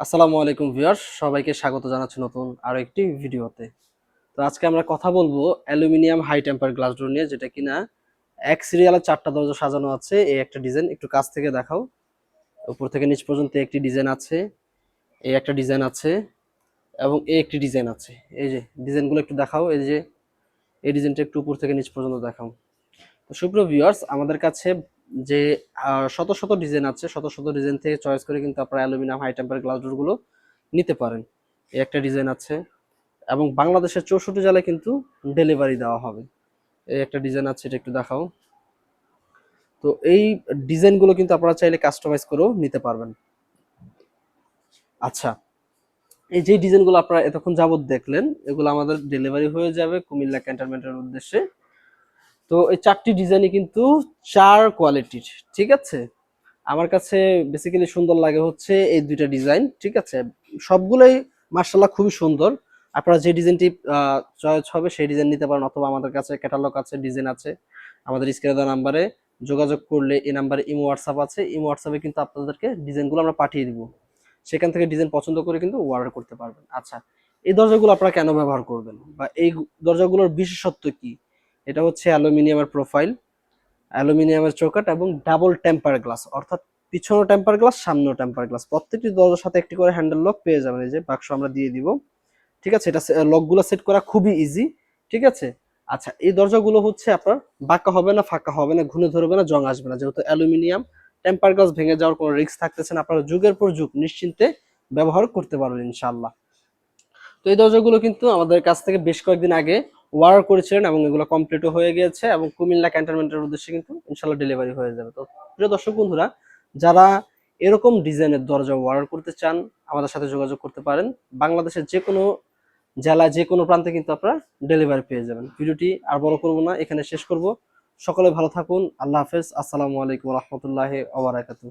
আসসালামু আলাইকুম ভিউয়ার্স, সবাইকে স্বাগত জানাচ্ছি নতুন আরো একটি ভিডিওতে। তো আজকে আমরা কথা বলবো aluminium high temper glass door নিয়ে, যেটা কিনা এক সিরিয়ালে 4টা দরজা সাজানো আছে। এই একটা ডিজাইন একটু কাছ থেকে দেখাও। উপর থেকে নিচ পর্যন্ত একটি ডিজাইন আছে, এই একটা ডিজাইন আছে এবং এই একটি ডিজাইন আছে। এই যে ডিজাইনগুলো একটু দেখাও, এই যে এই ডিজাইনটা একটু উপর থেকে নিচ পর্যন্ত দেখাও। তো সুপ্রিয় ভিউয়ার্স, আমাদের কাছে যে শত শত ডিজাইন আছে, শত শত ডিজাইন থেকে চয়েস করে কিন্তু আপনারা aluminium high temper glass door গুলো নিতে পারেন। এই একটা ডিজাইন আছে এবং বাংলাদেশের 64 জেলায় কিন্তু ডেলিভারি দেওয়া হবে। এই একটা ডিজাইন আছে, এটা একটু দেখাও। তো এই ডিজাইনগুলো কিন্তু আপনারা চাইলে কাস্টমাইজ করেও নিতে পারবেন। আচ্ছা, এই যে ডিজাইনগুলো আপনারা এতক্ষণ যাবত দেখলেন, এগুলো আমাদের ডেলিভারি হয়ে যাবে কুমিল্লা ক্যান্টনমেন্টের উদ্দেশ্যে। তো এই 4টি ডিজাইনই কিন্তু 4 কোয়ালিটির, ঠিক আছে? আমার কাছে বেসিক্যালি সুন্দর লাগে হচ্ছে এই 2টা ডিজাইন, ঠিক আছে? সবগুলোই মাশাআল্লাহ খুবই সুন্দর। আপনারা যে ডিজাইনটি চয়েস হবে সেই ডিজাইন নিতে পারেন, অথবা আমাদের কাছে ক্যাটালগ আছে, ডিজাইন আছে। আমাদের স্ক্রিনে দেওয়া নাম্বারে যোগাযোগ করলে, এই নাম্বারে ইমো হোয়াটসঅ্যাপ আছে। ইমো হোয়াটসঅ্যাপে কিন্তু আপনাদেরকে ডিজাইনগুলো আমরা পাঠিয়ে দিব। সেখান থেকে ডিজাইন পছন্দ করে কিন্তু অর্ডার করতে পারবেন। আচ্ছা, এই দরজাগুলো আপনারা কেন ব্যবহার করবেন বা এই দরজাগুলোর বিশেষত্ব কি? এটা হচ্ছে অ্যালুমিনিয়ামের প্রোফাইল, অ্যালুমিনিয়ামের চৌকাঠ এবং ডাবল টেম্পার গ্লাস, অর্থাৎ পিছনেও টেম্পার গ্লাস, সামনেও টেম্পার গ্লাস। প্রত্যেকটি দরজার সাথে একটি করে হ্যান্ডেল লক পেয়ে যাবেন। এই যে বাক্স আমরা দিয়ে দিব, ঠিক আছে? এটা লকগুলো সেট করা খুবই ইজি, ঠিক আছে? আচ্ছা, এই দরজাগুলো হচ্ছে আপনার বাঁকা হবে না, ফাঁকা হবে না, ঘুনে ধরবে না, জং আসবে না, যেহেতু অ্যালুমিনিয়াম। টেম্পার গ্লাস ভেঙে যাওয়ার কোনো রিস্ক থাকতেছে না। আপনারা যুগের পর যুগ নিশ্চিন্তে ব্যবহার করতে পারবেন ইনশাআল্লাহ। তো এই দরজাগুলো কিন্তু আমাদের কাছ থেকে বেশ কয়েকদিন আগে অর্ডার করেছিলেন এবং এগুলো কমপ্লিটও হয়ে গিয়েছে এবং কুমিল্লা ক্যান্টনমেন্টের উদ্দেশ্যে কিন্তু ইনশাআল্লাহ ডেলিভারি হয়ে যাবে। তো প্রিয় দর্শক বন্ধুরা, যারা এরকম ডিজাইনের দরজা অর্ডার করতে চান, আমাদের সাথে যোগাযোগ করতে পারেন। বাংলাদেশের যে কোনো জেলা, যে কোনো প্রান্তে কিন্তু আপনারা ডেলিভারি পেয়ে যাবেন। ভিডিওটি আর বড় করব না, এখানে শেষ করব। সকলে ভালো থাকুন। আল্লাহ হাফেজ। আসসালামু আলাইকুম ওয়া রাহমাতুল্লাহি ওয়া বারাকাতুহু।